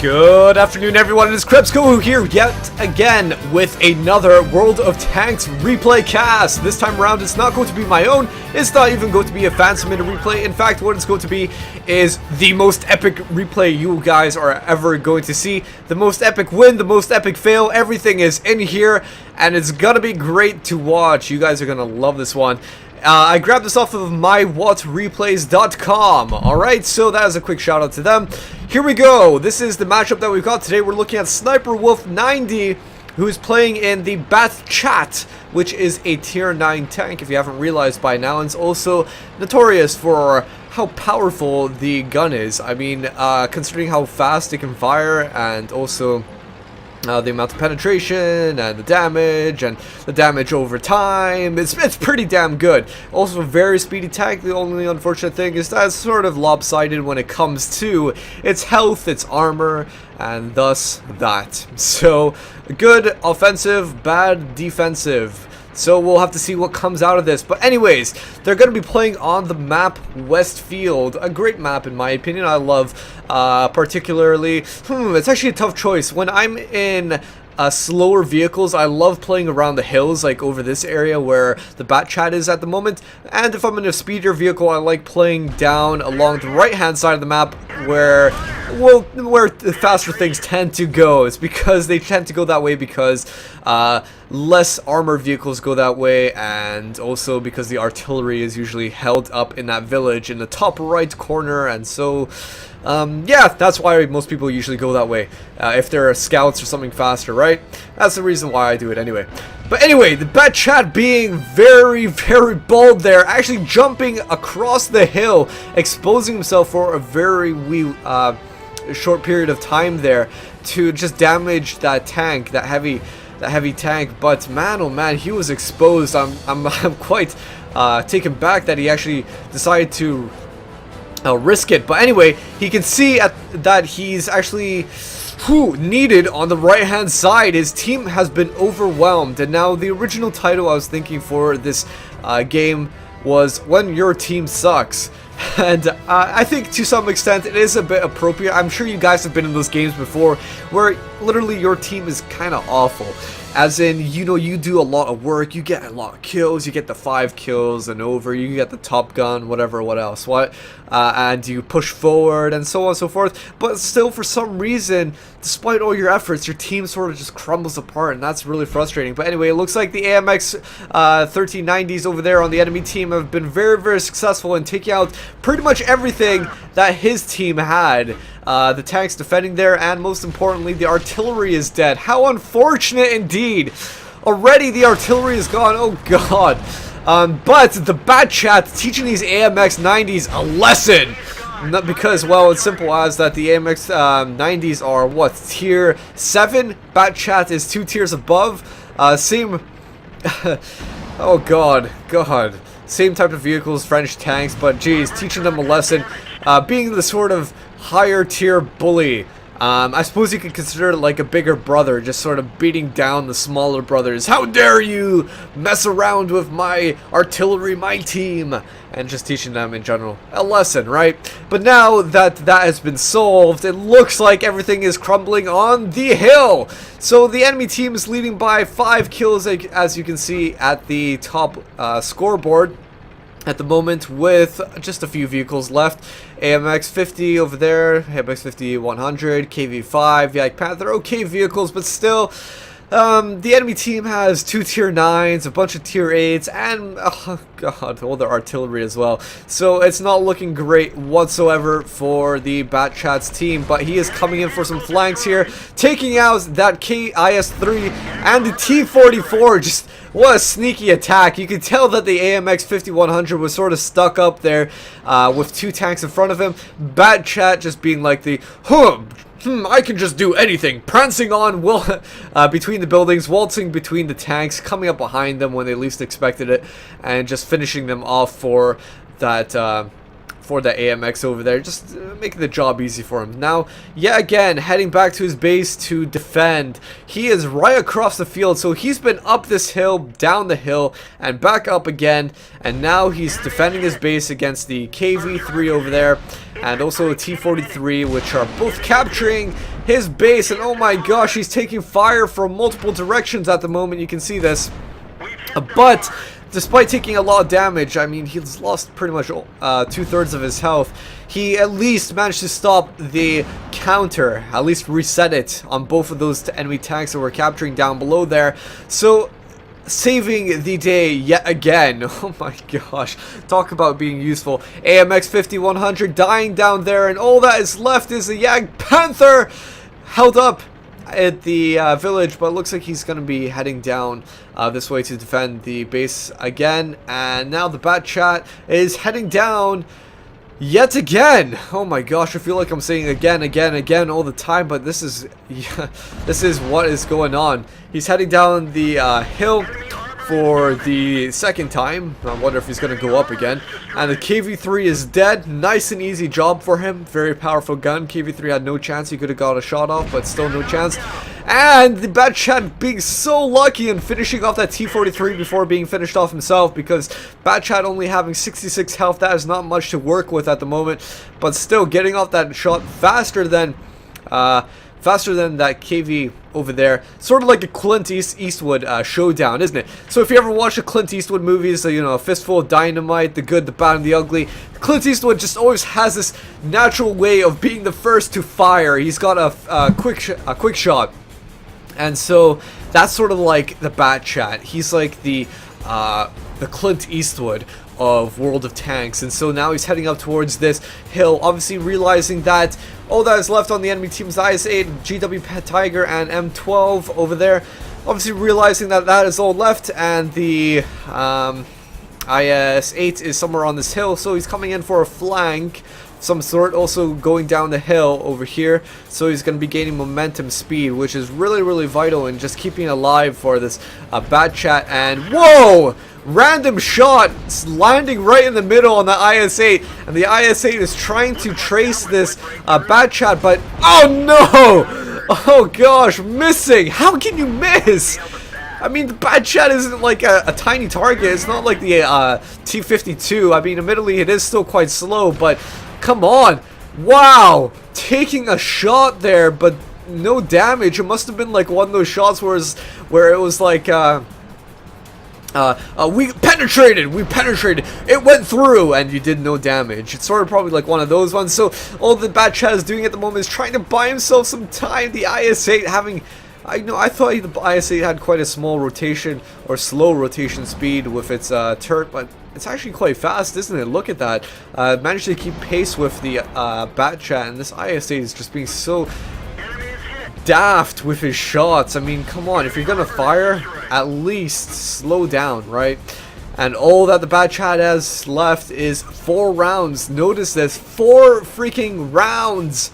Good afternoon, everyone. It is Krebsko here yet again with another World of Tanks replay cast. This time around, it's not going to be my own. It's not even going to be a fan submitted replay. In fact, what it's going to be is the most epic replay you guys are ever going to see. The most epic win, the most epic fail. Everything is in here, and it's gonna be great to watch. You guys are gonna love this one. I grabbed this off of mywhatreplays.com. Alright, so that is a quick shout out to them. Here we go. This is the matchup that we've got today. We're looking at Sniper Wolf 90, who's playing in the Bat Chat, which is a tier 9 tank, if you haven't realized by now. And it's also notorious for how powerful the gun is. I mean, considering how fast it can fire, and also the amount of penetration and the damage over time, it's pretty damn good. Also a very speedy tank. The only unfortunate thing is that it's sort of lopsided when it comes to its health, its armor, and thus that. So good offensive, bad defensive. So we'll have to see what comes out of this. But anyways, they're going to be playing on the map Westfield. A great map in my opinion. I love particularly... it's actually a tough choice. When I'm in slower vehicles, I love playing around the hills, like over this area where the Bat Chat is at the moment. And if I'm in a speedier vehicle, I like playing down along the right hand side of the map where the faster things tend to go. It's because they tend to go that way because less armored vehicles go that way, and also because the artillery is usually held up in that village in the top right corner. And so yeah, that's why most people usually go that way, if there are scouts or something faster, right? That's the reason why I do it anyway. But anyway, the Bat Chat being very, very bold there, actually jumping across the hill, exposing himself for a very short period of time there to just damage that tank, that heavy tank. But man, oh man, he was exposed. I'm quite taken back that he actually decided to risk it. But anyway, he can see that he's actually needed on the right hand side. His team has been overwhelmed, and now the original title I was thinking for this game was When Your Team Sucks. And I think to some extent it is a bit appropriate. I'm sure you guys have been in those games before where literally your team is kind of awful. As in, you know, you do a lot of work, you get a lot of kills, you get the 5 kills and over, you get the Top Gun, whatever, what else, and you push forward and so on and so forth. But still, for some reason, despite all your efforts, your team sort of just crumbles apart, and that's really frustrating. But anyway, it looks like the AMX 1390s over there on the enemy team have been very, very successful in taking out pretty much everything that his team had. The tanks defending there, and most importantly, the artillery is dead. How unfortunate indeed. Already the artillery is gone. Oh god. But the Bat Chat teaching these AMX 90s a lesson. Not because, well, it's simple as that the AMX 90s are what, tier 7? Bat Chat is 2 tiers above. Same oh god, same type of vehicles, French tanks, but geez, teaching them a lesson, being the sort of higher tier bully. I suppose you could consider it like a bigger brother, just sort of beating down the smaller brothers. How dare you mess around with my artillery, my team, and just teaching them in general a lesson, right? But now that that has been solved, it looks like everything is crumbling on the hill. So the enemy team is leading by 5 kills, as you can see at the top scoreboard at the moment, with just a few vehicles left. AMX 50 over there, AMX 50 100, KV5, Yak Panther, okay vehicles, but still, the enemy team has 2 tier 9s, a bunch of tier 8s, and, oh god, all their artillery as well. So it's not looking great whatsoever for the Bat Chat's team, but he is coming in for some flanks here, taking out that KIS-3 and the T-44. Just what a sneaky attack. You can tell that the AMX 5100 was sort of stuck up there with 2 tanks in front of him. Bat Chat just being like the I can just do anything, prancing on between the buildings, waltzing between the tanks, coming up behind them when they least expected it, and just finishing them off for that AMX over there, just making the job easy for him. Now, yet again, heading back to his base to defend. He is right across the field, so he's been up this hill, down the hill, and back up again, and now he's defending his base against the KV-3 over there, and also a T-43, which are both capturing his base, and oh my gosh, he's taking fire from multiple directions at the moment. You can see this. But despite taking a lot of damage, I mean, he's lost pretty much 2/3 of his health. He at least managed to stop the counter, at least reset it on both of those enemy tanks that we're capturing down below there. So saving the day yet again. Oh my gosh, talk about being useful. AMX 5100 dying down there, and all that is left is a Yag Panther held up at the village, but it looks like he's going to be heading down this way to defend the base again. And now the Bat Chat is heading down yet again. Oh my gosh, I feel like I'm saying again all the time, but this is this is what is going on. He's heading down the hill for the second time. I wonder if he's going to go up again. And the KV-3 is dead. Nice and easy job for him. Very powerful gun. KV-3 had no chance. He could have got a shot off, but still no chance. And the Bat Chat being so lucky and finishing off that T-43 before being finished off himself, because Bat Chat only having 66 health, that is not much to work with at the moment. But still getting off that shot faster than that KV over there. Sort of like a Clint Eastwood showdown, isn't it? So if you ever watch the Clint Eastwood movies, you know, A Fistful of Dynamite, The Good, the Bad, and the Ugly, Clint Eastwood just always has this natural way of being the first to fire. He's got a quick shot. And so that's sort of like the Bat Chat. He's like the Clint Eastwood of World of Tanks, and so now he's heading up towards this hill, obviously realizing that all that is left on the enemy team's IS-8, GW Tiger, and M12 over there. Obviously realizing that that is all left, and the IS-8 is somewhere on this hill, so he's coming in for a flank of some sort, also going down the hill over here. So he's going to be gaining momentum speed, which is really vital in just keeping alive for this Bat Chat. And whoa! Random shot landing right in the middle on the IS-8, and the IS-8 is trying to trace this Bat Chat, but oh no! Oh gosh, missing! How can you miss? I mean, the Bat Chat isn't like a tiny target. It's not like the T-52. I mean, admittedly, it is still quite slow, but come on! Wow! Taking a shot there, but no damage. It must have been like one of those shots where it was like we penetrated, it went through, and you did no damage. It's sort of probably like one of those ones. So all the Bat Chat is doing at the moment is trying to buy himself some time. The IS-8 having, I thought the IS-8 had quite a small rotation or slow rotation speed with its turret, but it's actually quite fast, isn't it? Look at that. Managed to keep pace with the Bat Chat, and this IS-8 is just being so daft with his shots. I mean, come on, if you're gonna fire, at least slow down, right? And all that the Bat Chat has left is 4 rounds. Notice this, 4 freaking rounds.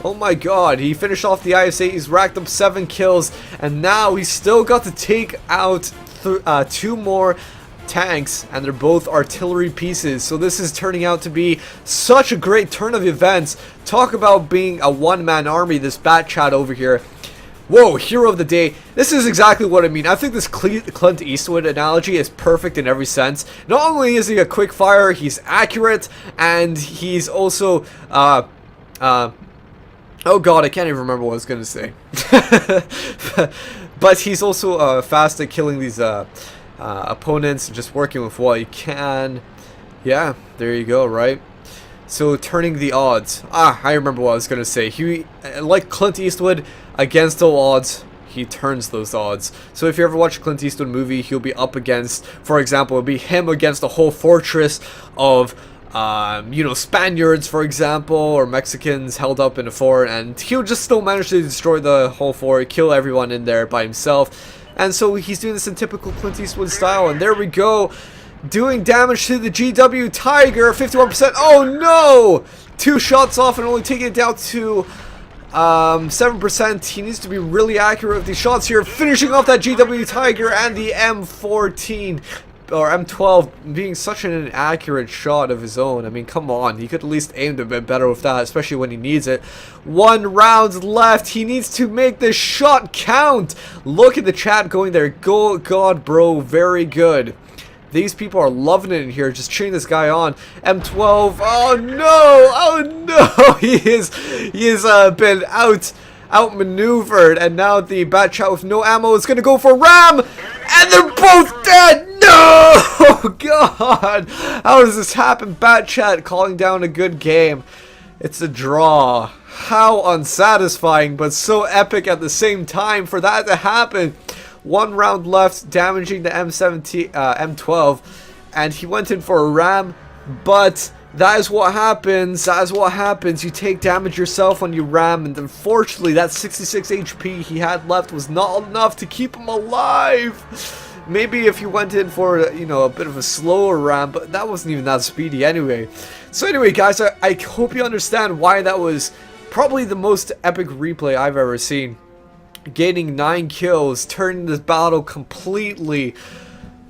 Oh my god, he finished off the IS-8, he's racked up 7 kills, and now he's still got to take out 2 more tanks, and they're both artillery pieces. So this is turning out to be such a great turn of events. Talk about being a one-man army, this Bat Chat over here. Whoa, hero of the day. This is exactly what I mean. I think this Clint Eastwood analogy is perfect in every sense. Not only is he a quick fire, he's accurate, and he's also oh god, I can't even remember what I was gonna say. But he's also fast at killing these opponents, just working with what he can. Yeah, there you go, right? So turning the odds. I remember what I was gonna say. He, like Clint Eastwood, against all odds, he turns those odds. So if you ever watch a Clint Eastwood movie, he'll be up against, for example, it'll be him against a whole fortress of you know, Spaniards, for example, or Mexicans held up in a fort, and he'll just still manage to destroy the whole fort, kill everyone in there by himself. And so he's doing this in typical Clint Eastwood style, and there we go, doing damage to the GW Tiger, 51%. Oh no! 2 shots off and only taking it down to 7%. He needs to be really accurate with these shots here, finishing off that GW Tiger, and the M14 or M12 being such an inaccurate shot of his own. I mean, come on, he could at least aim a bit better with that, especially when he needs it. 1 round left. He needs to make this shot count. Look at the chat going there. Go, God, bro, very good. These people are loving it in here, just cheering this guy on. M12. Oh no! Oh no! He has been outmaneuvered, and now the Bat Chat with no ammo is gonna go for Ram, and they're both dead. No! Oh God! How does this happen? Bat Chat calling down a good game. It's a draw. How unsatisfying, but so epic at the same time for that to happen. 1 round left, damaging the M12, and he went in for a Ram, but that is what happens. That is what happens. You take damage yourself when you ram, and unfortunately that 66 HP he had left was not enough to keep him alive. Maybe if you went in for, you know, a bit of a slower ram, but that wasn't even that speedy anyway. So anyway, guys, I hope you understand why that was probably the most epic replay I've ever seen. Gaining 9 kills, turning this battle completely,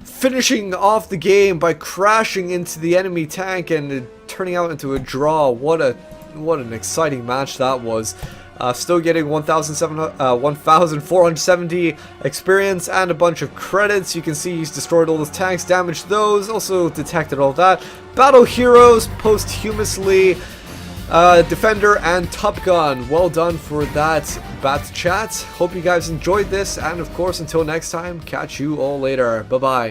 finishing off the game by crashing into the enemy tank and turning out into a draw. What an exciting match that was. Still getting 1,470 experience and a bunch of credits. You can see he's destroyed all those tanks, damaged those, also detected all that. Battle Heroes posthumously, Defender and Top Gun. Well done for that, Bat Chat. Hope you guys enjoyed this, and of course, until next time, catch you all later. Bye-bye.